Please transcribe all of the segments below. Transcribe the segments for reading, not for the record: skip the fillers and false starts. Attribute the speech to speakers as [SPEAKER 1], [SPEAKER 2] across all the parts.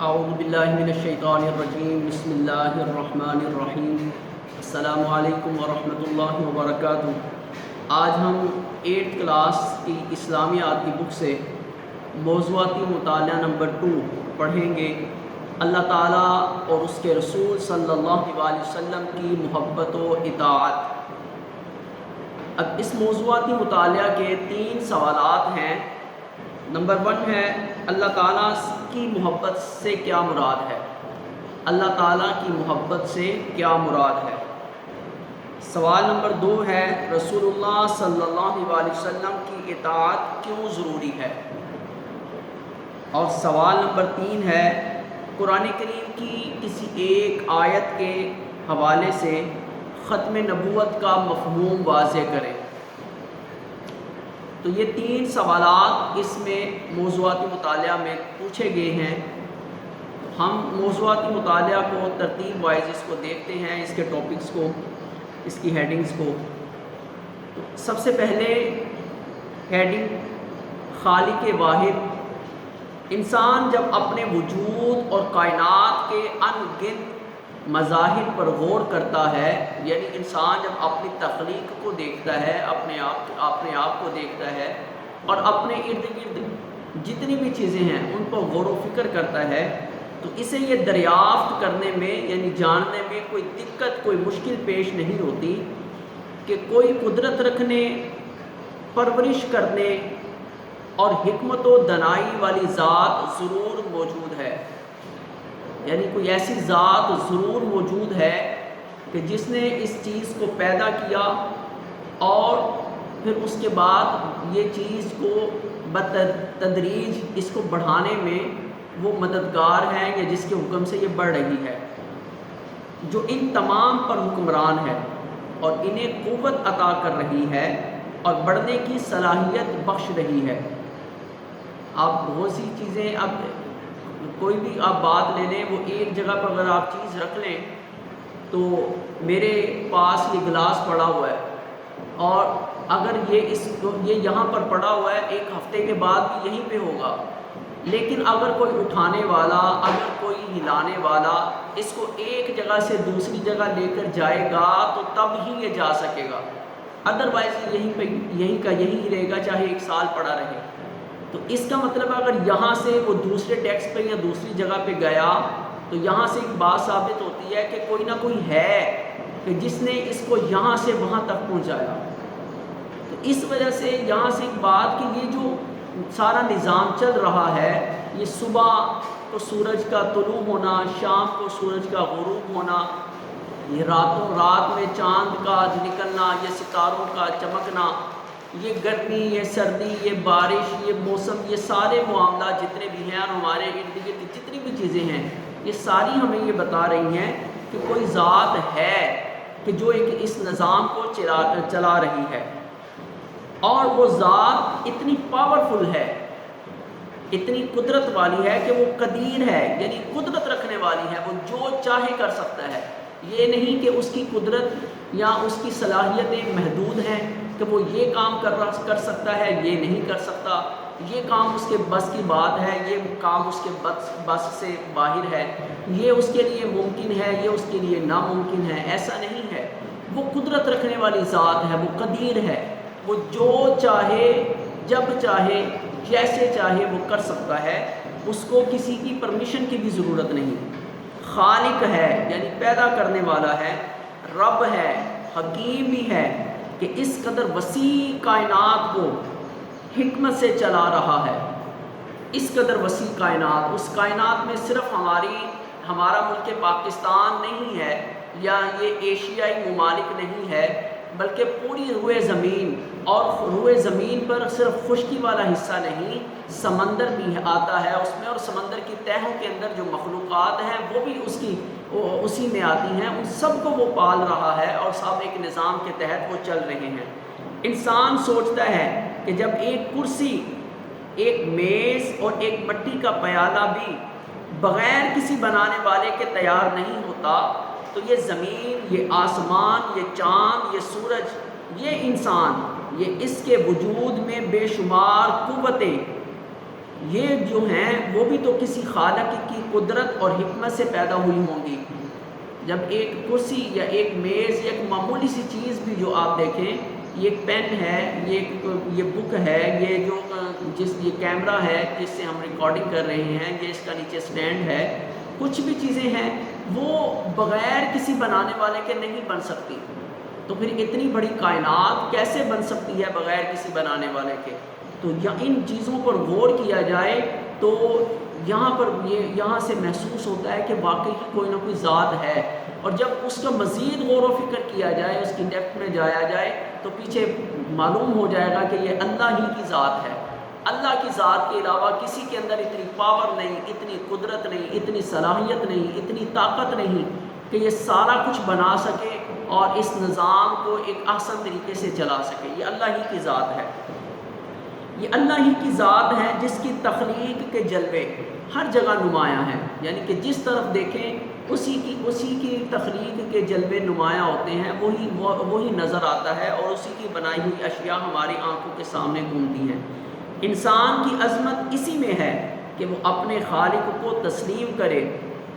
[SPEAKER 1] اعوذ باللہ من الشیطان الرجیم بسم اللہ الرحمن الرحیم السلام علیکم ورحمۃ اللہ وبرکاتہ۔ آج ہم 8th کلاس کی اسلامیات کی بک سے موضوعاتی مطالعہ نمبر 2 پڑھیں گے۔ اللہ تعالیٰ اور اس کے رسول صلی اللہ علیہ وسلم کی محبت و اطاعت۔ اب اس موضوعاتی مطالعہ کے 3 سوالات ہیں۔ نمبر 1 ہے اللہ تعالیٰ کی محبت سے کیا مراد ہے؟ اللہ تعالیٰ کی محبت سے کیا مراد ہے؟ سوال نمبر 2 ہے رسول اللہ صلی اللہ علیہ وسلم کی اطاعت کیوں ضروری ہے؟ اور سوال نمبر 3 ہے قرآن کریم کی کسی ایک آیت کے حوالے سے ختم نبوت کا مفہوم واضح کریں۔ تو یہ 3 سوالات اس میں موضوعاتی مطالعہ میں پوچھے گئے ہیں۔ ہم موضوعاتی مطالعہ کو ترتیب وائز اس کو دیکھتے ہیں، اس کے ٹاپکس کو، اس کی ہیڈنگز کو۔ تو سب سے پہلے ہیڈنگ خالق واحد۔ انسان جب اپنے وجود اور کائنات کے ان گنت مظاہر پر غور کرتا ہے، یعنی انسان جب اپنی تخلیق کو دیکھتا ہے، اپنے آپ کو دیکھتا ہے اور اپنے ارد گرد جتنی بھی چیزیں ہیں ان پر غور و فکر کرتا ہے، تو اسے یہ دریافت کرنے میں یعنی جاننے میں کوئی دقت، کوئی مشکل پیش نہیں ہوتی کہ کوئی قدرت رکھنے، پرورش کرنے اور حکمت و دانائی والی ذات ضرور موجود ہے۔ یعنی کوئی ایسی ذات ضرور موجود ہے کہ جس نے اس چیز کو پیدا کیا اور پھر اس کے بعد یہ چیز کو بتدریج اس کو بڑھانے میں وہ مددگار ہے یا جس کے حکم سے یہ بڑھ رہی ہے، جو ان تمام پر حکمران ہے اور انہیں قوت عطا کر رہی ہے اور بڑھنے کی صلاحیت بخش رہی ہے۔ آپ بہت سی چیزیں، اب کوئی بھی آپ بات لے لیں، وہ ایک جگہ پر اگر آپ چیز رکھ لیں، تو میرے پاس یہ گلاس پڑا ہوا ہے اور اگر یہ یہاں پر پڑا ہوا ہے، 1 ہفتے کے بعد بھی یہیں پہ ہوگا، لیکن اگر کوئی اٹھانے والا، اگر کوئی ہلانے والا اس کو ایک جگہ سے دوسری جگہ لے کر جائے گا تو تب ہی یہ جا سکے گا، ادروائز یہیں کا یہی رہے گا، چاہے 1 سال پڑا رہے۔ تو اس کا مطلب اگر یہاں سے وہ دوسرے ڈیسک پہ یا دوسری جگہ پہ گیا تو یہاں سے ایک بات ثابت ہوتی ہے کہ کوئی نہ کوئی ہے کہ جس نے اس کو یہاں سے وہاں تک پہنچایا۔ تو اس وجہ سے یہاں سے ایک بات کہ یہ جو سارا نظام چل رہا ہے، یہ صبح کو سورج کا طلوع ہونا، شام کو سورج کا غروب ہونا، یہ رات میں چاند کا نکلنا، یہ ستاروں کا چمکنا، یہ گرمی، یہ سردی، یہ بارش، یہ موسم، یہ سارے معاملات جتنے بھی ہیں اور ہمارے ارد گرد جتنی بھی چیزیں ہیں، یہ ساری ہمیں یہ بتا رہی ہیں کہ کوئی ذات ہے کہ جو ایک اس نظام کو چلا رہی ہے، اور وہ ذات اتنی پاورفل ہے، اتنی قدرت والی ہے کہ وہ قدیر ہے، یعنی قدرت رکھنے والی ہے، وہ جو چاہے کر سکتا ہے۔ یہ نہیں کہ اس کی قدرت یا اس کی صلاحیتیں محدود ہیں کہ وہ یہ کام کر سکتا ہے، یہ نہیں کر سکتا، یہ کام اس کے بس کی بات ہے، یہ کام اس کے بس سے باہر ہے، یہ اس کے لیے ممکن ہے، یہ اس کے لیے ناممکن ہے، ایسا نہیں ہے۔ وہ قدرت رکھنے والی ذات ہے، وہ قدیر ہے، وہ جو چاہے، جب چاہے، جیسے چاہے وہ کر سکتا ہے، اس کو کسی کی پرمیشن کی بھی ضرورت نہیں۔ خالق ہے یعنی پیدا کرنے والا ہے، رب ہے، حکیم بھی ہے کہ اس قدر وسیع کائنات کو حکمت سے چلا رہا ہے۔ اس قدر وسیع کائنات، اس کائنات میں صرف ہمارا ملک پاکستان نہیں ہے یا یہ ایشیائی ممالک نہیں ہے، بلکہ پوری روئے زمین، اور روئے زمین پر صرف خشکی والا حصہ نہیں، سمندر بھی آتا ہے اس میں، اور سمندر کی تہوں کے اندر جو مخلوقات ہیں وہ بھی اسی میں آتی ہیں، ان سب کو وہ پال رہا ہے اور سب ایک نظام کے تحت وہ چل رہے ہیں۔ انسان سوچتا ہے کہ جب ایک کرسی، ایک میز اور ایک مٹی کا پیالہ بھی بغیر کسی بنانے والے کے تیار نہیں ہوتا، تو یہ زمین، یہ آسمان، یہ چاند، یہ سورج، یہ انسان، یہ اس کے وجود میں بے شمار قوتیں یہ جو ہیں وہ بھی تو کسی خالق کی قدرت اور حکمت سے پیدا ہوئی ہوں گی۔ جب ایک کرسی یا ایک میز یا ایک معمولی سی چیز بھی جو آپ دیکھیں، یہ ایک پین ہے، یہ بک ہے، یہ کیمرہ ہے جس سے ہم ریکارڈنگ کر رہے ہیں، یہ اس کا نیچے سٹینڈ ہے، کچھ بھی چیزیں ہیں وہ بغیر کسی بنانے والے کے نہیں بن سکتی۔ تو پھر اتنی بڑی کائنات کیسے بن سکتی ہے بغیر کسی بنانے والے کے؟ تو ان چیزوں پر غور کیا جائے تو یہاں سے محسوس ہوتا ہے کہ واقعی کوئی نہ کوئی ذات ہے، اور جب اس کا مزید غور و فکر کیا جائے، اس کی ڈیپتھ میں جایا جائے، تو پیچھے معلوم ہو جائے گا کہ یہ اللہ ہی کی ذات ہے۔ اللہ کی ذات کے علاوہ کسی کے اندر اتنی پاور نہیں، اتنی قدرت نہیں، اتنی صلاحیت نہیں، اتنی طاقت نہیں کہ یہ سارا کچھ بنا سکے اور اس نظام کو ایک احسن طریقے سے چلا سکے۔ یہ اللہ ہی کی ذات ہے، یہ اللہ ہی کی ذات ہے جس کی تخلیق کے جلوے ہر جگہ نمایاں ہیں، یعنی کہ جس طرف دیکھیں اسی کی تخلیق کے جلوے نمایاں ہوتے ہیں، وہی نظر آتا ہے، اور اسی کی بنائی ہوئی اشیاء ہماری آنکھوں کے سامنے گھومتی ہیں۔ انسان کی عظمت اسی میں ہے کہ وہ اپنے خالق کو تسلیم کرے،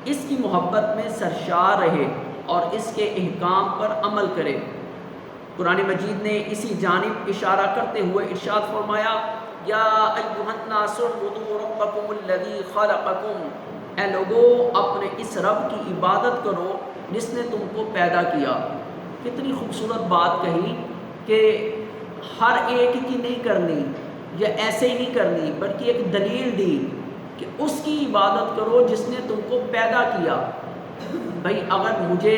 [SPEAKER 1] اس کی محبت میں سرشار رہے اور اس کے احکام پر عمل کرے۔ قرآن مجید نے اسی جانب اشارہ کرتے ہوئے ارشاد فرمایا، یا ایھا الناس اعبدوا ربکم الذی خلقکم، اے لوگو اپنے اس رب کی عبادت کرو جس نے تم کو پیدا کیا۔ کتنی خوبصورت بات کہی کہ ہر ایک کی نہیں کرنی یا ایسے ہی نہیں کرنی، بلکہ ایک دلیل دی کہ اس کی عبادت کرو جس نے تم کو پیدا کیا۔ بھائی اگر مجھے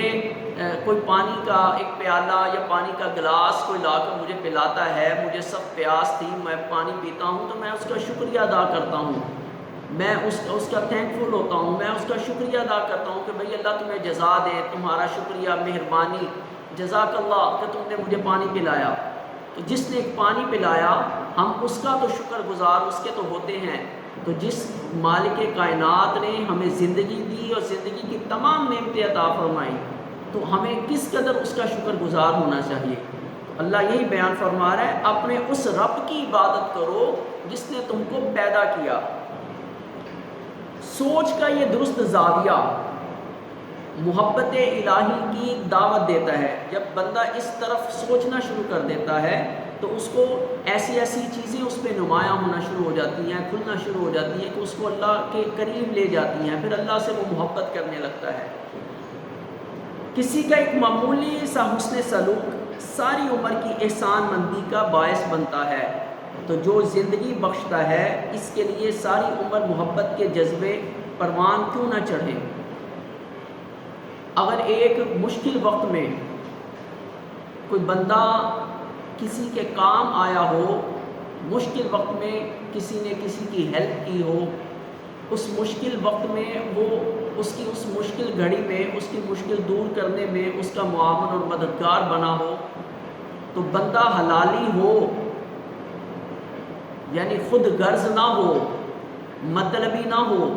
[SPEAKER 1] کوئی پانی کا ایک پیالہ یا پانی کا گلاس کوئی لا کر مجھے پلاتا ہے، مجھے سخت پیاس تھی، میں پانی پیتا ہوں تو میں اس کا شکریہ ادا کرتا ہوں، میں اس کا تھینکفل ہوتا ہوں، میں اس کا شکریہ ادا کرتا ہوں کہ بھئی اللہ تمہیں جزا دے، تمہارا شکریہ، مہربانی، جزاک اللہ کہ تم نے مجھے پانی پلایا۔ تو جس نے ایک پانی پلایا، ہم اس کا تو شکر گزار اس کے تو ہوتے ہیں۔ تو جس مالک کائنات نے ہمیں زندگی دی اور زندگی کی تمام نعمتیں عطا فرمائی، تو ہمیں کس قدر اس کا شکر گزار ہونا چاہیے۔ اللہ یہی بیان فرما رہا ہے، اپنے اس رب کی عبادت کرو جس نے تم کو پیدا کیا۔ سوچ کا یہ درست زاویہ محبت الہی کی دعوت دیتا ہے۔ جب بندہ اس طرف سوچنا شروع کر دیتا ہے تو اس کو ایسی چیزیں اس پہ نمایاں ہونا شروع ہو جاتی ہیں، کھلنا شروع ہو جاتی ہیں کہ اس کو اللہ کے قریب لے جاتی ہیں، پھر اللہ سے وہ محبت کرنے لگتا ہے۔ کسی کا ایک معمولی سا حسن سلوک ساری عمر کی احسان مندی کا باعث بنتا ہے، تو جو زندگی بخشتا ہے اس کے لیے ساری عمر محبت کے جذبے پروان کیوں نہ چڑھیں۔ اگر ایک مشکل وقت میں کوئی بندہ کسی کے کام آیا ہو، مشکل وقت میں کسی نے کسی کی ہیلپ کی ہو، اس مشکل وقت میں وہ اس مشکل گھڑی میں اس کی مشکل دور کرنے میں اس کا معاون اور مددگار بنا ہو، تو بندہ حلالی ہو، یعنی خود غرض نہ ہو، مطلبی نہ ہو،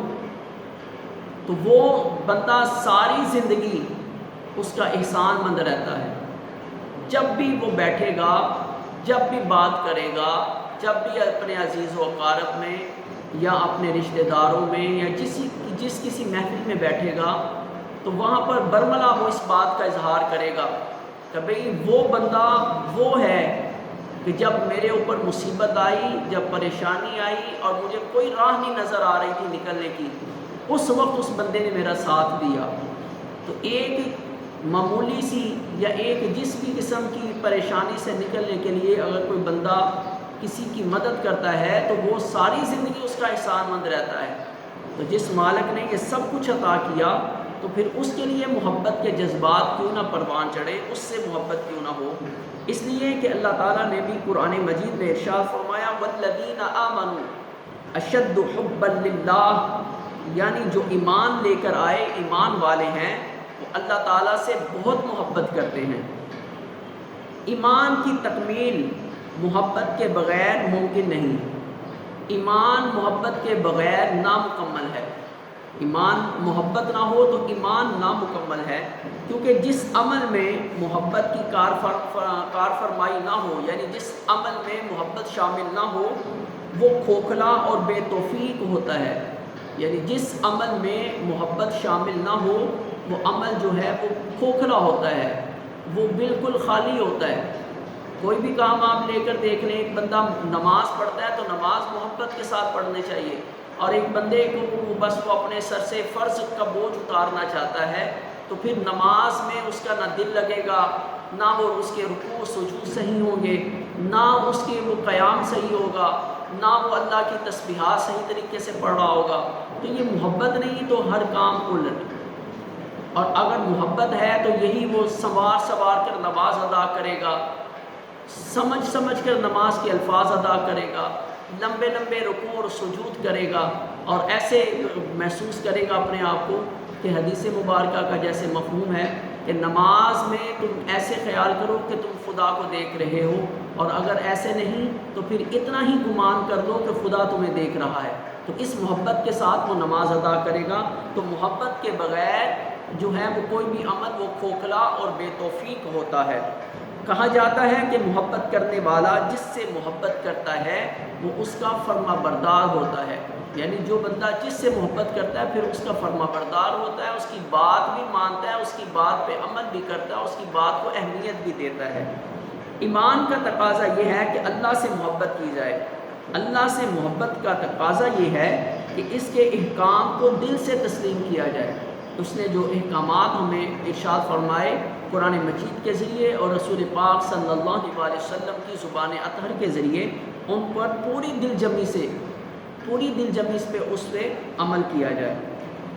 [SPEAKER 1] تو وہ بندہ ساری زندگی اس کا احسان مند رہتا ہے۔ جب بھی وہ بیٹھے گا، جب بھی بات کرے گا، جب بھی اپنے عزیز و اقارب میں یا اپنے رشتہ داروں میں یا جس کسی محفل میں بیٹھے گا، تو وہاں پر برملا وہ اس بات کا اظہار کرے گا کہ بھئی وہ بندہ وہ ہے کہ جب میرے اوپر مصیبت آئی، جب پریشانی آئی اور مجھے کوئی راہ نہیں نظر آ رہی تھی نکلنے کی، اس وقت اس بندے نے میرا ساتھ دیا۔ تو ایک معمولی سی یا ایک جس بھی قسم کی پریشانی سے نکلنے کے لیے اگر کوئی بندہ کسی کی مدد کرتا ہے تو وہ ساری زندگی اس کا احسان مند رہتا ہے۔ تو جس مالک نے یہ سب کچھ عطا کیا تو پھر اس کے لیے محبت کے جذبات کیوں نہ پروان چڑھے، اس سے محبت کیوں نہ ہو۔ اس لیے کہ اللہ تعالیٰ نے بھی قرآن مجید میں ارشاد فرمایا، وَالَّذِينَ آمَنُوا أَشَدُّ حُبًّا لِلَّهِ، یعنی جو ایمان لے کر آئے، ایمان والے ہیں، وہ اللہ تعالیٰ سے بہت محبت کرتے ہیں۔ ایمان کی تکمیل محبت کے بغیر ممکن نہیں، ایمان محبت کے بغیر نامکمل ہے۔ ایمان محبت نہ ہو تو ایمان نامکمل ہے، کیونکہ جس عمل میں محبت کی کار فرمائی نہ ہو، یعنی جس عمل میں محبت شامل نہ ہو، وہ کھوکھلا اور بے توفیق ہوتا ہے، یعنی جس عمل میں محبت شامل نہ ہو وہ عمل جو ہے وہ کھوکھلا ہوتا ہے، وہ بالکل خالی ہوتا ہے۔ کوئی بھی کام آپ لے کر دیکھ لیں، ایک بندہ نماز پڑھتا ہے تو نماز محبت کے ساتھ پڑھنی چاہیے، اور ایک بندے کو بس وہ اپنے سر سے فرض کا بوجھ اتارنا چاہتا ہے تو پھر نماز میں اس کا نہ دل لگے گا، نہ وہ اس کے رکوع و سجود صحیح ہوں گے، نہ اس کے وہ قیام صحیح ہوگا، نہ وہ اللہ کی تسبیحات صحیح طریقے سے پڑھ رہا ہوگا۔ تو یہ محبت نہیں تو ہر کام الٹ، اور اگر محبت ہے تو یہی وہ سنوار سنوار کر نماز ادا کرے گا، سمجھ سمجھ کر نماز کے الفاظ ادا کرے گا، لمبے لمبے رکوع اور سجود کرے گا، اور ایسے محسوس کرے گا اپنے آپ کو کہ حدیث مبارکہ کا جیسے مفہوم ہے کہ نماز میں تم ایسے خیال کرو کہ تم خدا کو دیکھ رہے ہو، اور اگر ایسے نہیں تو پھر اتنا ہی گمان کر لو کہ خدا تمہیں دیکھ رہا ہے۔ تو اس محبت کے ساتھ وہ نماز ادا کرے گا۔ تو محبت کے بغیر جو ہے وہ کوئی بھی عمل وہ کھوکھلا اور بے توفیق ہوتا ہے۔ کہا جاتا ہے کہ محبت کرنے والا جس سے محبت کرتا ہے وہ اس کا فرما بردار ہوتا ہے، یعنی جو بندہ جس سے محبت کرتا ہے پھر اس کا فرما بردار ہوتا ہے، اس کی بات بھی مانتا ہے، اس کی بات پہ عمل بھی کرتا ہے، اس کی بات کو اہمیت بھی دیتا ہے۔ ایمان کا تقاضا یہ ہے کہ اللہ سے محبت کی جائے۔ اللہ سے محبت کا تقاضا یہ ہے کہ اس کے احکام کو دل سے تسلیم کیا جائے۔ اس نے جو احکامات ہمیں ارشاد فرمائے قرآن مجید کے ذریعے اور رسول پاک صلی اللہ علیہ وسلم کی زبان اطہر کے ذریعے، ان پر پوری دل جمی سے اس پہ عمل کیا جائے۔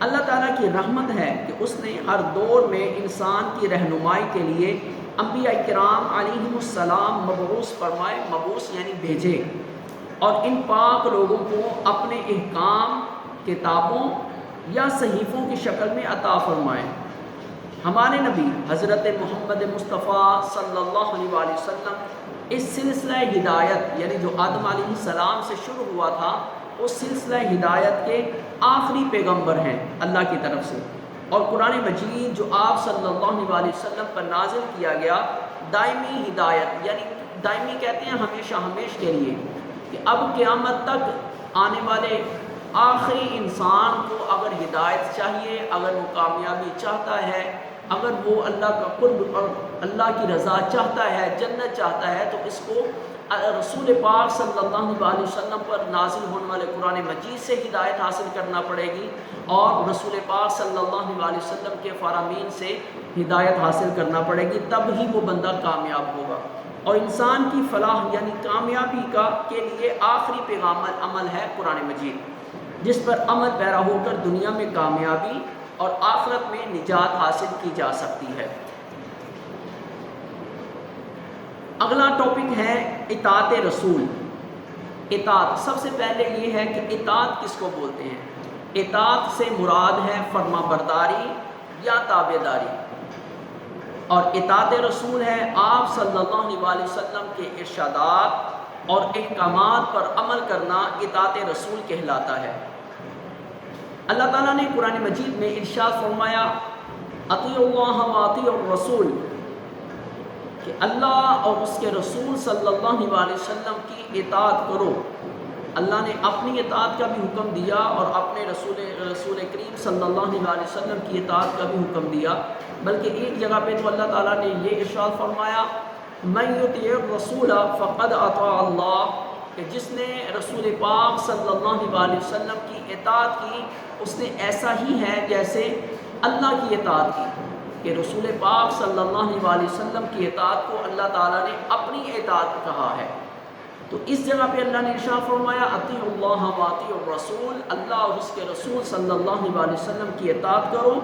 [SPEAKER 1] اللہ تعالیٰ کی رحمت ہے کہ اس نے ہر دور میں انسان کی رہنمائی کے لیے انبیاء کرام علیہم السلام مبعوث فرمائے، مبعوث یعنی بھیجے، اور ان پاک لوگوں کو اپنے احکام کتابوں یا صحیفوں کی شکل میں عطا فرمائے۔ ہمارے نبی حضرت محمد مصطفیٰ صلی اللہ علیہ وسلم اس سلسلہ ہدایت یعنی جو آدم علیہ السلام سے شروع ہوا تھا اس سلسلہ ہدایت کے آخری پیغمبر ہیں اللہ کی طرف سے، اور قرآن مجید جو آپ صلی اللہ علیہ وسلم پر نازل کیا گیا دائمی ہدایت، یعنی دائمی کہتے ہیں ہمیشہ ہمیش کے لیے، کہ اب قیامت تک آنے والے آخری انسان کو اگر ہدایت چاہیے، اگر وہ کامیابی چاہتا ہے، اگر وہ اللہ کا قرب اور اللہ کی رضا چاہتا ہے، جنت چاہتا ہے، تو اس کو رسول پاک صلی اللہ علیہ وسلم پر نازل ہونے والے قرآن مجید سے ہدایت حاصل کرنا پڑے گی، اور رسول پاک صلی اللہ علیہ وسلم کے فرامین سے ہدایت حاصل کرنا پڑے گی، تب ہی وہ بندہ کامیاب ہوگا۔ اور انسان کی فلاح یعنی کامیابی کے لیے آخری پیغام عمل ہے قرآن مجید، جس پر عمل پیرا ہو کر دنیا میں کامیابی اور آخرت میں نجات حاصل کی جا سکتی ہے۔ اگلا ٹاپک ہے اطاعت رسول۔ اطاعت، سب سے پہلے یہ ہے کہ اطاعت کس کو بولتے ہیں؟ اطاعت سے مراد ہے فرما برداری یا تابع داری، اور اطاعت رسول ہے آپ صلی اللہ علیہ وسلم کے ارشادات اور احکامات پر عمل کرنا اطاعت رسول کہلاتا ہے۔ اللہ تعالیٰ نے قرآن مجید میں ارشاد فرمایا اطیعوا اللہ و اطیعوا الرسول، کہ اللہ اور اس کے رسول صلی اللہ علیہ وسلم کی اطاعت کرو۔ اللہ نے اپنی اطاعت کا بھی حکم دیا اور اپنے رسول کریم صلی اللہ علیہ وسلم کی اطاعت کا بھی حکم دیا، بلکہ ایک جگہ پہ تو اللہ تعالیٰ نے یہ ارشاد فرمایا من یطیع الرسول فقد اطاع اللہ، کہ جس نے رسول پاک صلی اللہ علیہ وسلم کی اطاعت کی اس نے ایسا ہی ہے جیسے اللہ کی اطاعت کی، کہ رسول پاک صلی اللہ علیہ وسلم کی اطاعت کو اللہ تعالیٰ نے اپنی اطاعت کہا ہے۔ تو اس جگہ پہ اللہ نے ارشاد فرمایا اطیعوا اللہ و اطیعوا الرسول، اللہ اور اس کے رسول صلی اللہ علیہ وسلم کی اطاعت کرو،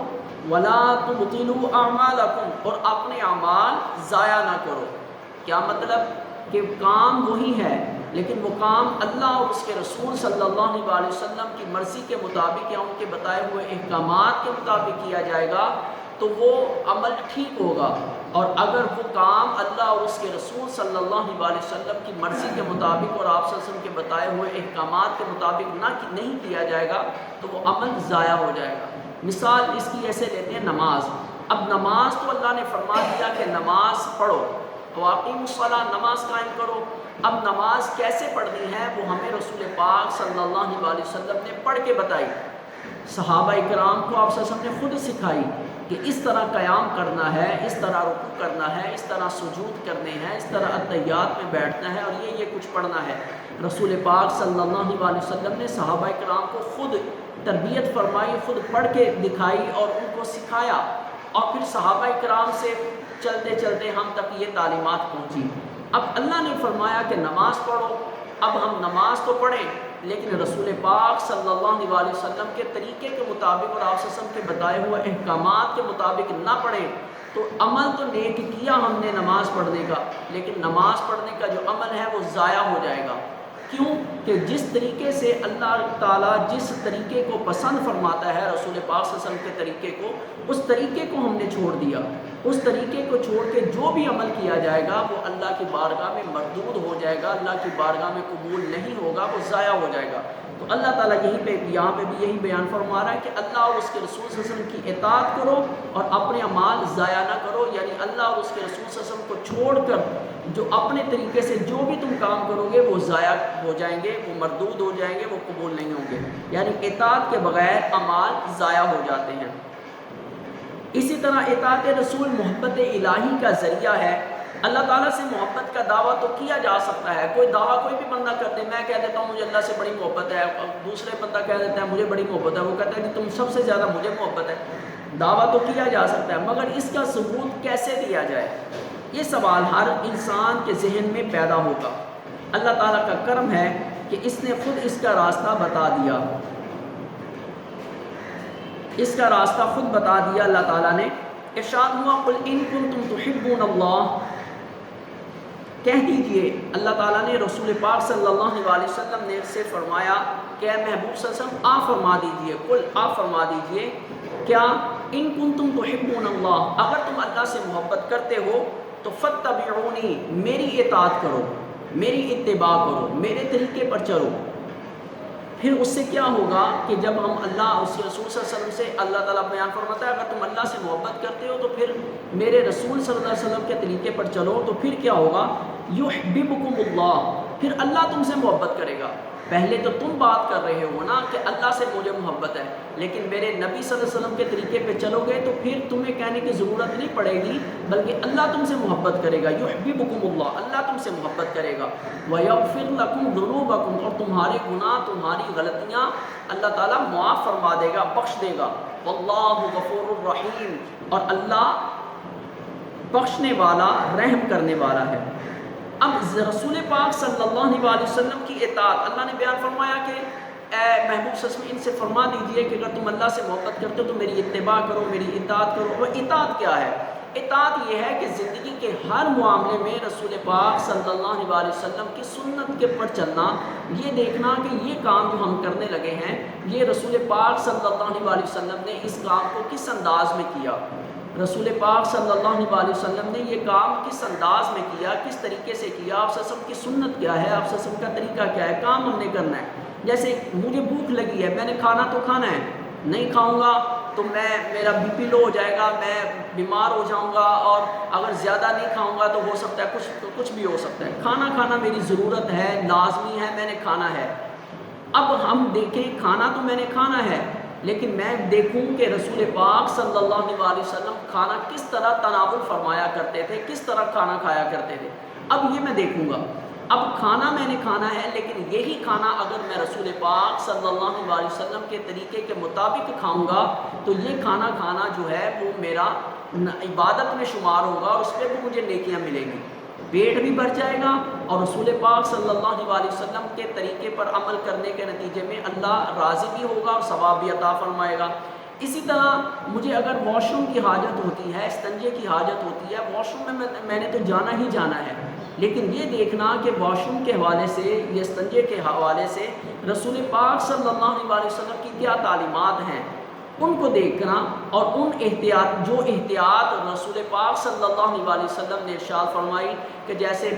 [SPEAKER 1] ولا تبطلوا اعمالکم، اور اپنے اعمال ضائع نہ کرو۔ کیا مطلب؟ کہ کام وہی ہے لیکن وہ کام اللہ اور اس کے رسول صلی اللہ علیہ وسلم کی مرضی کے مطابق یا ان کے بتائے ہوئے احکامات کے مطابق کیا جائے گا تو وہ عمل ٹھیک ہوگا، اور اگر وہ کام اللہ اور اس کے رسول صلی اللہ علیہ وسلم کی مرضی کے مطابق اور آپ صلی اللہ علیہ وسلم کے بتائے ہوئے احکامات کے مطابق نہیں کیا جائے گا تو وہ عمل ضائع ہو جائے گا۔ مثال اس کی ایسے لیتے ہیں نماز۔ اب نماز تو اللہ نے فرما دیا کہ نماز پڑھو، واقعی الصلاۃ، نماز قائم کرو، اب نماز کیسے پڑھنی ہے وہ ہمیں رسول پاک صلی اللہ علیہ وسلم نے پڑھ کے بتائی، صحابہ کرام کو آپ صلی اللہ علیہ وسلم نے خود سکھائی کہ اس طرح قیام کرنا ہے، اس طرح رکوع کرنا ہے، اس طرح سجود کرنے ہیں، اس طرح اتحیات میں بیٹھنا ہے، اور یہ کچھ پڑھنا ہے۔ رسول پاک صلی اللہ علیہ وسلم نے صحابہ کرام کو خود تربیت فرمائی، خود پڑھ کے دکھائی اور ان کو سکھایا، اور پھر صحابہ کرام سے چلتے چلتے ہم تک یہ تعلیمات پہنچی۔ اب اللہ نے فرمایا کہ نماز پڑھو، اب ہم نماز تو پڑھیں لیکن رسول پاک صلی اللہ علیہ وسلم کے طریقے کے مطابق اور آپ صلی اللہ علیہ وسلم کے بتائے ہوئے احکامات کے مطابق نہ پڑھیں تو عمل تو نیک کیا ہم نے نماز پڑھنے کا، لیکن نماز پڑھنے کا جو عمل ہے وہ ضائع ہو جائے گا۔ کیوں کہ جس طریقے سے اللہ تعالیٰ جس طریقے کو پسند فرماتا ہے رسول پاک صلی اللہ علیہ وسلم کے طریقے کو، اس طریقے کو ہم نے چھوڑ دیا۔ اس طریقے کو چھوڑ کے جو بھی عمل کیا جائے گا وہ اللہ کی بارگاہ میں مردود ہو جائے گا، اللہ کی بارگاہ میں قبول نہیں ہوگا، وہ ضائع ہو جائے گا۔ تو اللہ تعالیٰ یہاں پہ بھی یہی بیان فرما رہا ہے کہ اللہ اور اس کے رسول صلی اللہ علیہ وسلم کی اطاعت کرو اور اپنے اعمال ضائع نہ کرو، یعنی اللہ اور اس کے رسول صلی اللہ علیہ وسلم کو چھوڑ کر جو اپنے طریقے سے جو بھی تم کام کرو گے وہ ضائع ہو جائیں گے، وہ مردود ہو جائیں گے، وہ قبول نہیں ہوں گے، یعنی اطاعت کے بغیر اعمال ضائع ہو جاتے ہیں۔ اسی طرح اطاعت رسول محبت الہی کا ذریعہ ہے۔ اللہ تعالیٰ سے محبت کا دعویٰ تو کیا جا سکتا ہے، کوئی دعویٰ کوئی بھی بندہ کرتے، میں کہہ دیتا ہوں مجھے اللہ سے بڑی محبت ہے، دوسرے بندہ کہہ دیتا ہے مجھے بڑی محبت ہے، وہ کہتا ہے کہ تم سب سے زیادہ مجھے محبت ہے۔ دعویٰ تو کیا جا سکتا ہے مگر اس کا ثبوت کیسے دیا جائے، یہ سوال ہر انسان کے ذہن میں پیدا ہوگا۔ اللہ تعالیٰ کا کرم ہے کہ اس نے خود اس کا راستہ بتا دیا، اس کا راستہ خود بتا دیا اللہ تعالیٰ نے۔ ارشاد ہوا قل ان کنتم تحبون اللہ، کہہ دیجئے، اللہ تعالیٰ نے رسول پاک صلی اللہ علیہ وسلم نے سے فرمایا کہ اے محبوب صلی اللہ علیہ وسلم آپ فرما دیجئے، قل آپ فرما دیجئے کیا ان کنتم تحبون اللہ، اگر تم اللہ سے محبت کرتے ہو تو فاتبعونی، میری اطاعت کرو، میری اتباع کرو، میرے طریقے پر چلو۔ پھر اس سے کیا ہوگا کہ جب ہم اللہ اس کے رسول صلی اللہ علیہ وسلم سے اللہ تعالیٰ بیان فرماتا ہے اگر تم اللہ سے محبت کرتے ہو تو پھر میرے رسول صلی اللہ علیہ وسلم کے طریقے پر چلو، تو پھر کیا ہوگا، یحببکم اللہ، پھر اللہ تم سے محبت کرے گا۔ پہلے تو تم بات کر رہے ہو نا کہ اللہ سے مجھے محبت ہے، لیکن میرے نبی صلی اللہ علیہ وسلم کے طریقے پہ چلو گے تو پھر تمہیں کہنے کی ضرورت نہیں پڑے گی، بلکہ اللہ تم سے محبت کرے گا۔ یحببکم اللہ، اللہ تم سے محبت کرے گا۔ وَيَغْفِرْ لَكُمْ ذُنُوبَكُمْ، اور تمہارے گناہ تمہاری غلطیاں اللہ تعالیٰ معاف فرما دے گا، بخش دے گا۔ وَاللَّهُ غَفُورٌ رَحِيمٌ، اور اللہ بخشنے والا رحم کرنے والا ہے۔ اب رسول پاک صلی اللہ علیہ وسلم کی اطاعت، اللہ نے بیان فرمایا کہ اے محبوب صلی اللہ علیہ وسلم ان سے فرما دیجئے کہ اگر تم اللہ سے محبت کرتے ہو تو میری اتباع کرو، میری اطاعت کرو۔ اور اطاعت کیا ہے؟ اطاعت یہ ہے کہ زندگی کے ہر معاملے میں رسول پاک صلی اللہ علیہ وسلم کی سنت کے پر چلنا، یہ دیکھنا کہ یہ کام جو ہم کرنے لگے ہیں یہ رسول پاک صلی اللہ علیہ وسلم نے اس کام کو کس انداز میں کیا، رسول پاک صلی اللہ علیہ وسلم نے یہ کام کس انداز میں کیا، کس طریقے سے کیا، آپ صلی اللہ علیہ وسلم کی سنت کیا ہے، آپ صلی اللہ علیہ وسلم کا طریقہ کیا ہے، کام ہم نے کرنا ہے۔ جیسے مجھے بھوک لگی ہے، میں نے کھانا تو کھانا ہے، نہیں کھاؤں گا تو میرا بی پی لو ہو جائے گا، میں بیمار ہو جاؤں گا، اور اگر زیادہ نہیں کھاؤں گا تو ہو سکتا ہے کچھ بھی ہو سکتا ہے۔ کھانا کھانا میری ضرورت ہے، لازمی ہے، میں نے کھانا ہے۔ اب ہم دیکھیں کھانا تو میں نے کھانا ہے، لیکن میں دیکھوں کہ رسول پاک صلی اللہ علیہ وسلم کھانا کس طرح تناول فرمایا کرتے تھے، کس طرح کھانا کھایا کرتے تھے، اب یہ میں دیکھوں گا۔ اب کھانا میں نے کھانا ہے، لیکن یہی کھانا اگر میں رسول پاک صلی اللہ علیہ وسلم کے طریقے کے مطابق کھاؤں گا تو یہ کھانا کھانا جو ہے وہ میرا عبادت میں شمار ہوگا اور اس پہ بھی مجھے نیکیاں ملیں گی، پیٹ بھی بھر جائے گا، اور رسول پاک صلی اللہ علیہ وسلم کے طریقے پر عمل کرنے کے نتیجے میں اللہ راضی بھی ہوگا اور ثواب بھی عطا فرمائے گا۔ اسی طرح مجھے اگر واش روم کی حاجت ہوتی ہے، استنجے کی حاجت ہوتی ہے، واش روم میں نے تو جانا ہی جانا ہے، لیکن یہ دیکھنا کہ واش روم کے حوالے سے، یہ استنجے کے حوالے سے رسول پاک صلی اللہ علیہ وسلم کی کیا تعلیمات ہیں، ان کو دیکھنا، اور ان احتیاط رسول پاک صلی اللہ علیہ وسلم نے ارشاد فرمائی کہ جیسے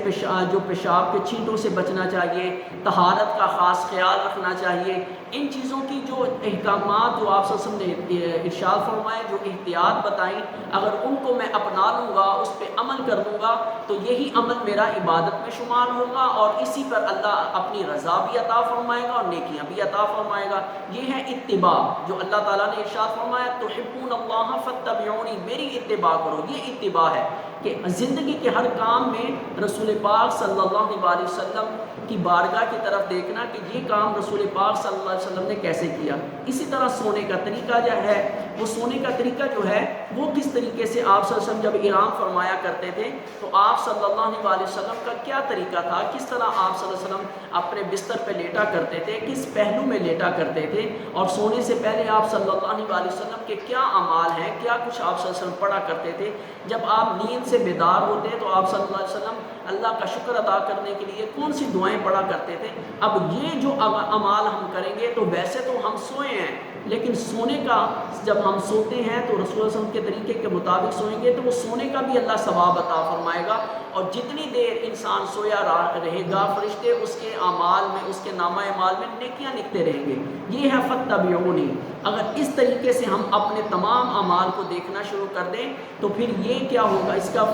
[SPEAKER 1] جو پیشاب کے چھینٹوں سے بچنا چاہیے، طہارت کا خاص خیال رکھنا چاہیے، ان چیزوں کی جو احکامات جو آپ صلی اللہ علیہ وسلم نے ارشاد فرمائے، جو احتیاط بتائیں، اگر ان کو میں اپنا لوں گا، اس پہ عمل کر دوں گا، تو یہی عمل میرا عبادت میں شمار ہوگا اور اسی پر اللہ اپنی رضا بھی عطا فرمائے گا اور نیکیاں بھی عطا فرمائے گا۔ یہ ہے اتباع، جو اللہ تعالیٰ نے ارشاد فرمایا تحبون اللہ فاتبعونی، میری اتباع کرو، یہ اتباع ہے کہ زندگی کے ہر کام میں رسول پاک صلی اللہ علیہ وسلم کی بارگاہ کی طرف دیکھنا کہ یہ کام رسول پاک صلی اللہ علیہ وسلم نے کیسے کیا۔ اسی طرح سونے کا طریقہ جو ہے، وہ سونے کا طریقہ جو ہے وہ کس طریقے سے آپ صلی اللہ علیہ وسلم جب احرام فرمایا کرتے تھے تو آپ صلی اللہ علیہ وسلم کا کیا طریقہ تھا، کس طرح آپ صلی اللہ علیہ وسلم اپنے بستر پہ لیٹا کرتے تھے، کس پہلو میں لیٹا کرتے تھے، اور سونے سے پہلے آپ صلی اللہ علیہ وسلم کے کیا اعمال ہیں، کیا کچھ آپ صلی اللہ علیہ وسلم پڑھا کرتے تھے۔ جب آپ نیند سے بیدار ہوتے تو آپ صلی اللہ علیہ وسلم اللہ کا شکر ادا کرنے کے لیے کون سی دعائیں پڑھا کرتے تھے۔ اب یہ جو اعمال ہم کریں گے تو ویسے تو ہم سوئے ہیں، لیکن سونے کا جب ہم سوتے ہیں تو رسول اللہ صلی اللہ علیہ وسلم کے طریقے کے مطابق سوئیں گے تو وہ سونے کا بھی اللہ ثواب عطا فرمائے گا، اور جتنی دیر انسان سویا رہے گا فرشتے اس کے اعمال میں، اس کے نامہ اعمال میں نیکیاں لکھتے رہیں گے۔ یہ ہے فاتبعونی۔ اگر اس طریقے سے ہم اپنے تمام اعمال کو دیکھنا شروع کر دیں تو پھر یہ کیا ہوگا، اس کا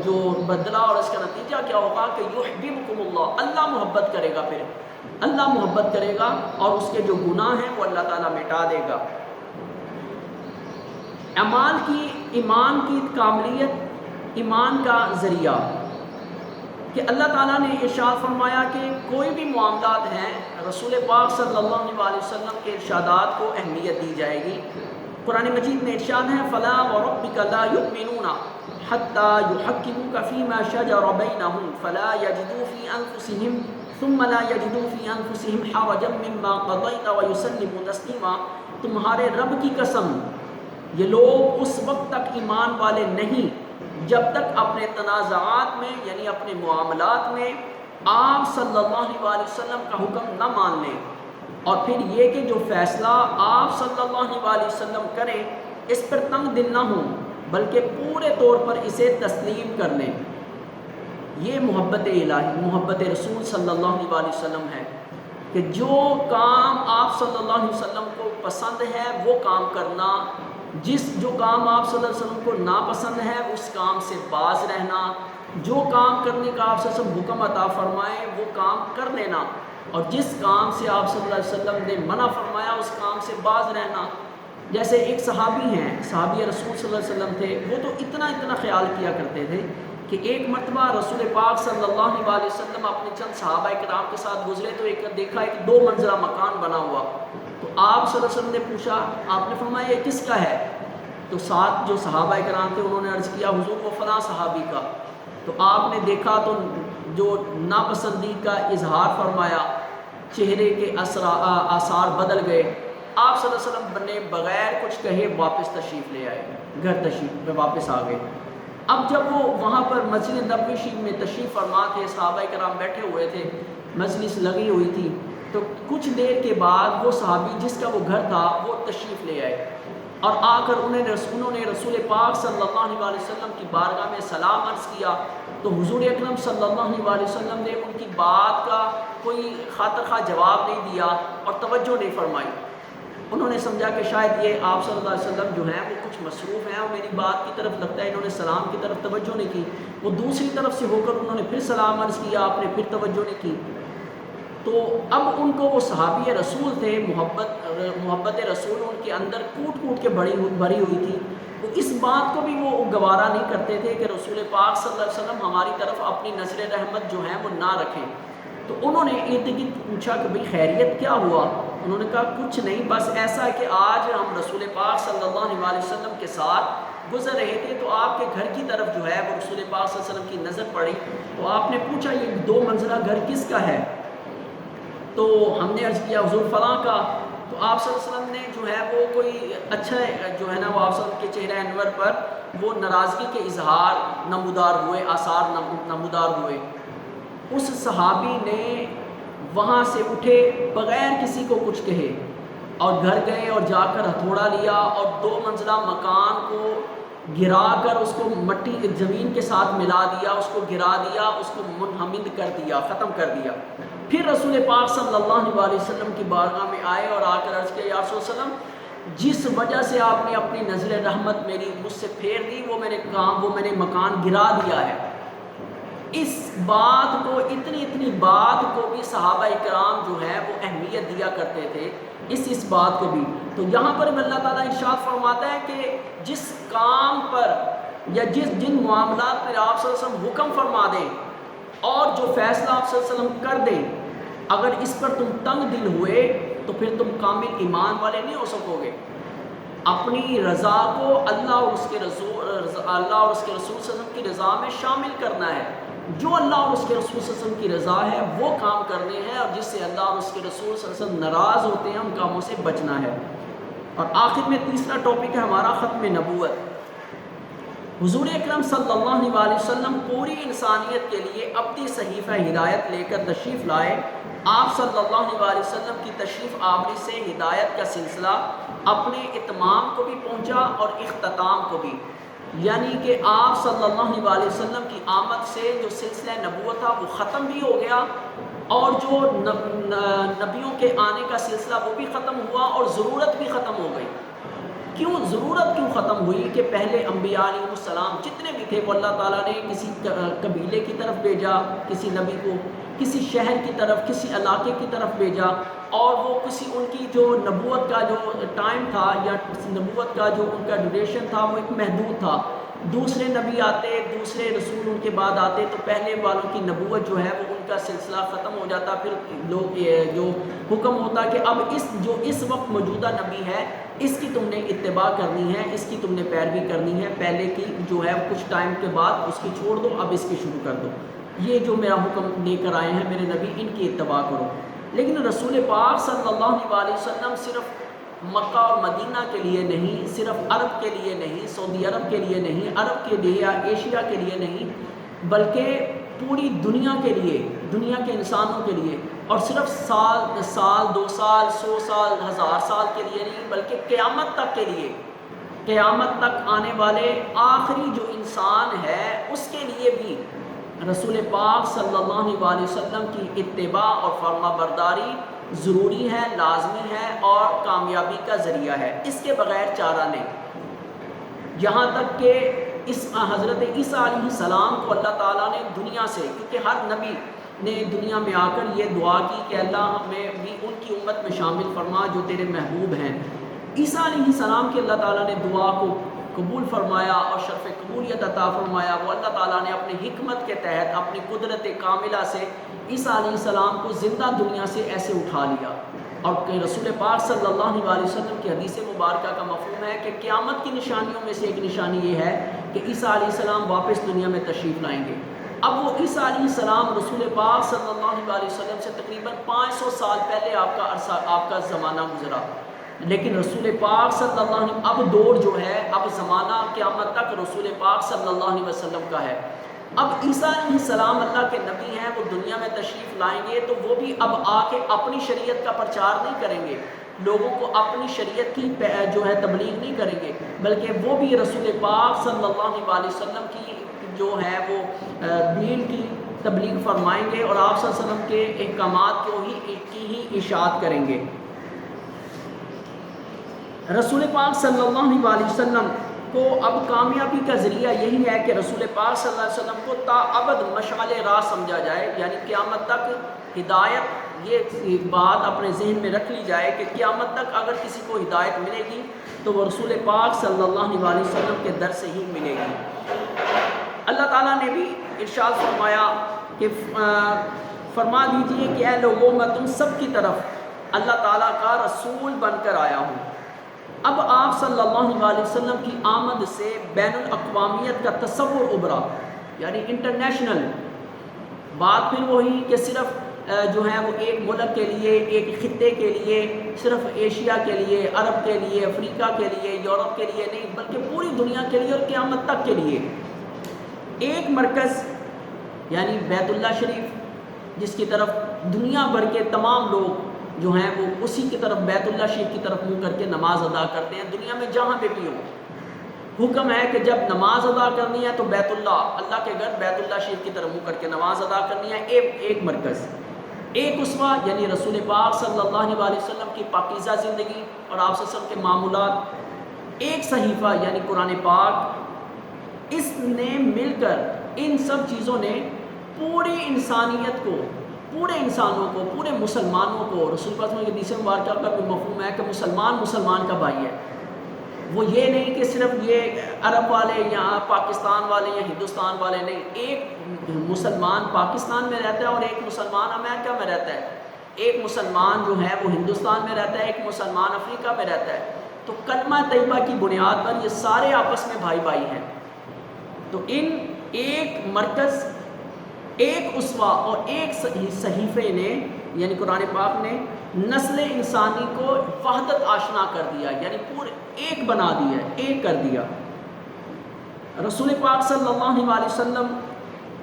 [SPEAKER 1] جو بدلہ اور اس کا نتیجہ کیا ہوگا کہ یحببکم اللہ، اللہ محبت کرے گا، پھر اللہ محبت کرے گا اور اس کے جو گناہ ہیں وہ اللہ تعالیٰ مٹا دے گا۔ اعمال کی، ایمان کی کاملیت، ایمان کا ذریعہ کہ اللہ تعالیٰ نے ارشاد فرمایا کہ کوئی بھی معاملات ہیں رسول پاک صلی اللہ علیہ وسلم کے ارشادات کو اہمیت دی جائے گی۔ قرآن مجید میں ارشاد ہے فَلَا وَرَبِّكَ لَا يُؤْمِنُونَ حَتَّى يُحَكِّمُوكَ فِي مَا شَجَرَ بَيْنَهُمْ فَلَا يَجِدُوا فِي أَنفُسِهِمْ ثُمَّ لَا يَجِدُوا فِي أَنفُسِهِمْ حَرَجًا مِّمَّا قَضَيْتَ وَيُسَلِّمُوا تَسْلِيمًا۔ تمہارے رب کی قسم، یہ لوگ اس وقت تک ایمان والے نہیں جب تک اپنے تنازعات میں، یعنی اپنے معاملات میں آپ صلی اللہ علیہ وسلم کا حکم نہ مان لیں، اور پھر یہ کہ جو فیصلہ آپ صلی اللہ علیہ وسلم کریں اس پر تنگ دل نہ ہوں بلکہ پورے طور پر اسے تسلیم کر لیں۔ یہ محبت الہی، محبت رسول صلی اللہ علیہ وسلم ہے کہ جو کام آپ صلی اللہ علیہ وسلم کو پسند ہے وہ کام کرنا، جو کام آپ صلی اللہ علیہ وسلم کو ناپسند ہے اس کام سے باز رہنا، جو کام کرنے کا آپ صلی اللہ علیہ وسلم حکم عطا فرمائے وہ کام کر لینا، اور جس کام سے آپ صلی اللہ علیہ وسلم نے منع فرمایا اس کام سے باز رہنا۔ جیسے ایک صحابی ہیں، صحابی رسول صلی اللہ علیہ وسلم تھے، وہ تو اتنا خیال کیا کرتے تھے کہ ایک مرتبہ رسول پاک صلی اللہ علیہ وسلم اپنے چند صحابہ کرام کے ساتھ گزرے تو دیکھا ایک 2 منزلہ مکان بنا ہوا، تو آپ صلی اللہ علیہ وسلم نے پوچھا، آپ نے فرمایا یہ کس کا ہے؟ تو ساتھ جو صحابہ کرام تھے انہوں نے عرض کیا حضور وہ فلاں صحابی کا۔ تو آپ نے دیکھا تو جو ناپسندی کا اظہار فرمایا، چہرے کے آثار بدل گئے، آپ صلی اللہ علیہ وسلم نے بغیر کچھ کہے واپس تشریف لے آئے، گھر تشریف پہ واپس آ گئے۔ اب جب وہ وہاں پر مسجد نبوی شریف میں تشریف فرما تھے، صحابہ کرام بیٹھے ہوئے تھے، مجلس لگی ہوئی تھی، تو کچھ دیر کے بعد وہ صحابی جس کا وہ گھر تھا وہ تشریف لے آئے، اور آ کر انہوں نے رسول پاک صلی اللہ علیہ وسلم کی بارگاہ میں سلام عرض کیا، تو حضور اکرم صلی اللہ علیہ وسلم نے ان کی بات کا کوئی خاطر خواہ جواب نہیں دیا اور توجہ نہیں فرمائی۔ انہوں نے سمجھا کہ شاید یہ آپ صلی اللہ علیہ وسلم جو ہیں وہ کچھ مصروف ہیں اور میری بات کی طرف لگتا ہے انہوں نے سلام کی طرف توجہ نہیں کی۔ وہ دوسری طرف سے ہو کر انہوں نے پھر سلام عرض کیا، آپ نے پھر توجہ نہیں کی۔ تو اب ان کو وہ صحابی رسول تھے، محبت رسول ان کے اندر کوٹ کے بھری ہوئی تھی، تو اس بات کو بھی وہ گوارا نہیں کرتے تھے کہ رسول پاک صلی اللہ علیہ وسلم ہماری طرف اپنی نظر رحمت جو ہیں وہ نہ رکھیں۔ تو انہوں نے ارد گرد پوچھا کہ بھئی خیریت کیا ہوا؟ انہوں نے کہا کچھ نہیں، بس ایسا ہے کہ آج ہم رسول پاک صلی اللہ علیہ وسلم کے ساتھ گزر رہے تھے تو آپ کے گھر کی طرف جو ہے وہ رسول پاک صلی اللہ علیہ وسلم کی نظر پڑی، تو آپ نے پوچھا یہ 2 منزلہ گھر کس کا ہے؟ تو ہم نے عرض کیا حضور فلاں کا۔ تو آپ صلی اللہ علیہ وسلم نے جو ہے وہ کوئی اچھا جو ہے نا وہ آپ صلی اللہ علیہ وسلم کے چہرہ انور پر وہ ناراضگی کے اظہار نمودار ہوئے، آثار نمودار ہوئے۔ اس صحابی نے وہاں سے اٹھے بغیر کسی کو کچھ کہے اور گھر گئے اور جا کر ہتھوڑا لیا اور 2 منزلہ مکان کو گرا کر اس کو مٹی زمین کے ساتھ ملا دیا، اس کو گرا دیا، اس کو منہمد کر دیا، ختم کر دیا۔ پھر رسول پاک صلی اللہ علیہ وسلم کی بارگاہ میں آئے اور آ کر عرض کیا یا رسول اللہ علیہ وسلم، جس وجہ سے آپ نے اپنی نظر رحمت میری مجھ سے پھیر دی، وہ میں نے مکان گرا دیا ہے۔ اس بات کو، اتنی بات کو بھی صحابہ اکرام جو ہے وہ اہمیت دیا کرتے تھے، اس بات کو بھی۔ تو یہاں پر اللہ تعالیٰ ارشاد فرماتا ہے کہ جس کام پر یا جن معاملات پر آپ صلی اللہ علیہ وسلم حکم فرما دیں اور جو فیصلہ آپ صلی اللہ علیہ وسلم کر دیں، اگر اس پر تم تنگ دل ہوئے تو پھر تم کامل ایمان والے نہیں ہو سکو گے۔ اپنی رضا کو اللہ اور اس کے رسول صلی اللہ علیہ وسلم کی رضا میں شامل کرنا ہے۔ جو اللہ اور اس کے رسول صلی اللہ علیہ وسلم کی رضا ہے وہ کام کرنے ہیں، اور جس سے اللہ اور اس کے رسول صلی اللہ علیہ وسلم ناراض ہوتے ہیں ان کاموں سے بچنا ہے۔ اور آخر میں تیسرا ٹاپک ہے ہمارا ختم نبوت۔ حضور اکرم صلی اللہ علیہ وسلم پوری انسانیت کے لیے اپنی صحیفہ ہدایت لے کر تشریف لائے۔ آپ صلی اللہ علیہ وسلم کی تشریف آوری سے ہدایت کا سلسلہ اپنے اتمام کو بھی پہنچا اور اختتام کو بھی، یعنی کہ آپ صلی اللہ علیہ وسلم کی آمد سے جو سلسلہ نبوت تھا وہ ختم بھی ہو گیا، اور جو نبیوں کے آنے کا سلسلہ وہ بھی ختم ہوا، اور ضرورت بھی ختم ہو گئی۔ ضرورت کیوں ختم ہوئی کہ پہلے انبیاء علیہ السلام جتنے بھی تھے وہ اللہ تعالیٰ نے کسی قبیلے کی طرف بھیجا، کسی نبی کو کسی شہر کی طرف، کسی علاقے کی طرف بھیجا، اور وہ کسی ان کی جو نبوت کا جو ٹائم تھا یا نبوت کا جو ان کا ڈیوریشن تھا وہ ایک محدود تھا۔ دوسرے نبی آتے، دوسرے رسول ان کے بعد آتے تو پہلے والوں کی نبوت جو ہے وہ ان کا سلسلہ ختم ہو جاتا، پھر لوگ جو حکم ہوتا کہ اب اس وقت موجودہ نبی ہے اس کی تم نے اتباع کرنی ہے، اس کی تم نے پیروی کرنی ہے، پہلے کی جو ہے کچھ ٹائم کے بعد اس کی چھوڑ دو، اب اس کی شروع کر دو، یہ جو میرا حکم لے کر آئے ہیں میرے نبی ان کی اتباع کرو۔ لیکن رسول پاک صلی اللہ علیہ وسلم صرف مکہ اور مدینہ کے لیے نہیں، صرف عرب کے لیے نہیں، سعودی عرب کے لیے نہیں، عرب کے لیے یا ایشیا کے لیے نہیں، بلکہ پوری دنیا کے لیے، دنیا کے انسانوں کے لیے، اور صرف سال 2 سال 100 سال 1000 سال کے لیے نہیں، بلکہ قیامت تک کے لیے، قیامت تک آنے والے آخری جو انسان ہے اس کے لیے بھی رسول پاک صلی اللہ علیہ وسلم کی اتباع اور فرما برداری ضروری ہے، لازمی ہے اور کامیابی کا ذریعہ ہے، اس کے بغیر چارہ نہیں۔ یہاں تک کہ اس حضرت عیسیٰ علیہ السلام کو اللہ تعالیٰ نے دنیا سے، کیونکہ ہر نبی نے دنیا میں آ کر یہ دعا کی کہ اللہ ہمیں بھی ان کی امت میں شامل فرما جو تیرے محبوب ہیں۔ عیسیٰ علیہ السلام کی اللہ تعالیٰ نے دعا کو قبول فرمایا اور شرف قبولیت عطا فرمایا۔ وہ اللہ تعالیٰ نے اپنی حکمت کے تحت اپنی قدرت کاملہ سے عیسیٰ علیہ السلام کو زندہ دنیا سے ایسے اٹھا لیا، اور کہ رسول پاک صلی اللہ علیہ وسلم کی حدیث مبارکہ کا مفہوم ہے کہ قیامت کی نشانیوں میں سے ایک نشانی یہ ہے کہ عیسیٰ علیہ السلام واپس دنیا میں تشریف لائیں گے۔ اب وہ عیسیٰ علیہ السلام رسول پاک صلی اللہ علیہ وسلم سے تقریباً 500 سال پہلے آپ کا زمانہ گزرا، لیکن رسول پاک صلی اللہ علیہ وسلم اب دور جو ہے، اب زمانہ قیامت تک رسول پاک صلی اللہ علیہ وسلم کا ہے۔ اب عیسیٰ علیہ السلام اللہ کے نبی ہیں، وہ دنیا میں تشریف لائیں گے تو وہ بھی اب آ کے اپنی شریعت کا پرچار نہیں کریں گے، لوگوں کو اپنی شریعت کی جو ہے تبلیغ نہیں کریں گے، بلکہ وہ بھی رسول پاک صلی اللہ علیہ وسلم کی جو ہے وہ دین کی تبلیغ فرمائیں گے، اور آپ صلی اللہ علیہ وسلم کے احکامات کی ہی اشاعت کریں گے۔ رسول پاک صلی اللہ علیہ وسلم کو اب کامیابی کا ذریعہ یہی ہے کہ رسول پاک صلی اللہ علیہ وسلم کو تا ابد مشعل راہ سمجھا جائے، یعنی قیامت تک ہدایت، یہ بات اپنے ذہن میں رکھ لی جائے کہ قیامت تک اگر کسی کو ہدایت ملے گی تو وہ رسول پاک صلی اللہ علیہ وسلم کے در سے ہی ملے گی۔ اللہ تعالیٰ نے بھی ارشاد فرمایا کہ فرما دیجئے کہ اے لوگوں میں تم سب کی طرف اللہ تعالیٰ کا رسول بن کر آیا ہوں۔ اب آپ صلی اللہ علیہ وسلم کی آمد سے بین الاقوامیت کا تصور ابھرا، یعنی انٹرنیشنل بات پھر وہی کہ صرف جو ہے وہ ایک ملک کے لیے، ایک خطے کے لیے، صرف ایشیا کے لیے، عرب کے لیے، افریقہ کے لیے، یورپ کے لیے نہیں، بلکہ پوری دنیا کے لیے اور قیامت تک کے لیے ایک مرکز، یعنی بیت اللہ شریف، جس کی طرف دنیا بھر کے تمام لوگ جو ہیں وہ اسی کی طرف، بیت اللہ شریف کی طرف منہ کر کے نماز ادا کرتے ہیں، دنیا میں جہاں پہ بھی ہوں۔ حکم ہے کہ جب نماز ادا کرنی ہے تو بیت اللہ کے گھر بیت اللہ شریف کی طرف منہ کر کے نماز ادا کرنی ہے. ایک مرکز، ایک اسوہ یعنی رسول پاک صلی اللہ علیہ وسلم کی پاکیزہ زندگی اور آپ صلی اللہ علیہ وسلم کے معمولات، ایک صحیفہ یعنی قرآن پاک. اس نے مل کر ان سب چیزوں نے پوری انسانیت کو، پورے انسانوں کو، پورے مسلمانوں کو، رسول پاک صلی اللہ علیہ وسلم کے حدیث مبارکہ کا بھی مفہوم ہے کہ مسلمان کا بھائی ہے. وہ یہ نہیں کہ صرف یہ عرب والے یا پاکستان والے یا ہندوستان والے نہیں، ایک مسلمان پاکستان میں رہتا ہے اور ایک مسلمان امریکہ میں رہتا ہے، ایک مسلمان جو ہے وہ ہندوستان میں رہتا ہے، ایک مسلمان افریقہ میں رہتا ہے. تو کلمہ طیبہ کی بنیاد پر یہ سارے آپس میں بھائی بھائی ہیں. تو ان ایک مرکز، ایک اسوہ اور ایک صحیفے نے یعنی قرآن پاک نے نسل انسانی کو وحدت آشنا کر دیا، یعنی پورے ایک بنا دیا، ایک کر دیا. رسول پاک صلی اللہ علیہ وسلم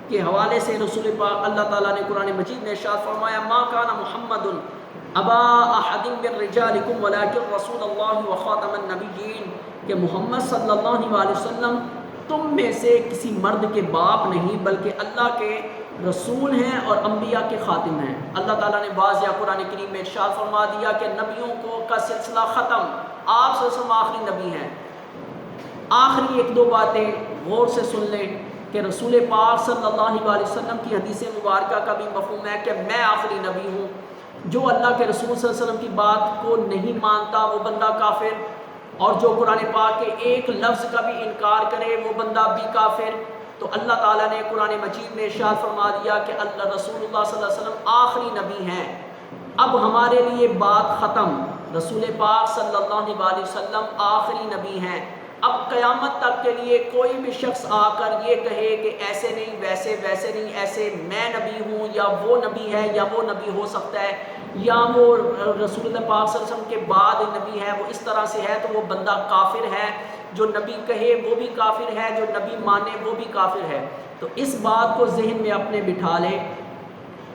[SPEAKER 1] کے حوالے سے رسول پاک اللہ تعالیٰ نے قرآن مجید میں ارشاد فرمایا ما کان محمد ابا احد من رجالکم ولکن رسول اللہ وخاتم النبیین، کہ محمد صلی اللہ علیہ وسلم تم میں سے کسی مرد کے باپ نہیں بلکہ اللہ کے رسول ہیں اور انبیاء کے خاتم ہیں. اللہ تعالیٰ نے واضح قرآن کریم میں ارشاد فرما دیا کہ نبیوں کا سلسلہ ختم، آپ صلی اللہ علیہ وسلم آخری نبی ہیں. آخری ایک دو باتیں غور سے سن لیں کہ رسول پاک صلی اللہ علیہ وسلم کی حدیث مبارکہ کا بھی مفہوم ہے کہ میں آخری نبی ہوں. جو اللہ کے رسول صلی اللہ علیہ وسلم کی بات کو نہیں مانتا وہ بندہ کافر، اور جو قرآن پاک کے ایک لفظ کا بھی انکار کرے وہ بندہ بھی کافر. تو اللہ تعالیٰ نے قرآن مجید میں ارشاد فرما دیا کہ اللہ رسول اللہ صلی اللہ علیہ وسلم آخری نبی ہیں. اب ہمارے لیے بات ختم، رسول پاک صلی اللہ علیہ وسلم آخری نبی ہیں. اب قیامت تک کے لیے کوئی بھی شخص آ کر یہ کہے کہ ایسے نہیں، ویسے نہیں، ایسے میں نبی ہوں یا وہ نبی ہے یا وہ نبی ہو سکتا ہے یا وہ رسول اللہ پاک صلی اللہ علیہ وسلم کے بعد نبی ہے، وہ اس طرح سے ہے، تو وہ بندہ کافر ہے. جو نبی کہے وہ بھی کافر ہے، جو نبی مانے وہ بھی کافر ہے. تو اس بات کو ذہن میں اپنے بٹھا لے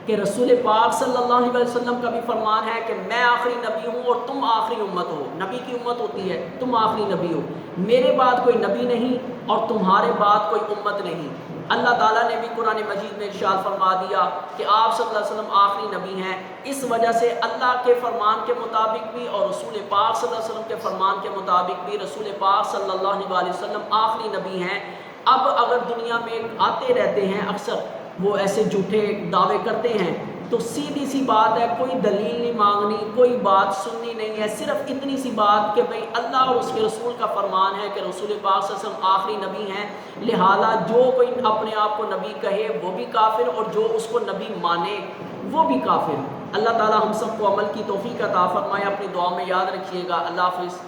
[SPEAKER 1] کہ رسول پاک صلی اللہ علیہ وسلم کا بھی فرمان ہے کہ میں آخری نبی ہوں اور تم آخری امت ہو. نبی کی امت ہوتی ہے، تم آخری نبی ہو. میرے بعد کوئی نبی نہیں اور تمہارے بعد کوئی امت نہیں. اللہ تعالیٰ نے بھی قرآن مجید میں ارشاد فرما دیا کہ آپ صلی اللہ علیہ وسلم آخری نبی ہیں. اس وجہ سے اللہ کے فرمان کے مطابق بھی اور رسول پاک صلی اللہ علیہ وسلم کے فرمان کے مطابق بھی رسول پاک صلی اللہ علیہ وسلم آخری نبی ہیں. اب اگر دنیا میں آتے رہتے ہیں اکثر وہ ایسے جھوٹے دعوے کرتے ہیں، تو سیدھی سی بات ہے، کوئی دلیل نہیں مانگنی، کوئی بات سننی نہیں ہے، صرف اتنی سی بات کہ بھئی اللہ اور اس کے رسول کا فرمان ہے کہ رسول پاک صلی اللہ علیہ وسلم آخری نبی ہیں. لہذا جو کوئی اپنے آپ کو نبی کہے وہ بھی کافر اور جو اس کو نبی مانے وہ بھی کافر. اللہ تعالی ہم سب کو عمل کی توفیق عطا فرمائے. اپنی دعا میں یاد رکھیے گا. اللہ حافظ.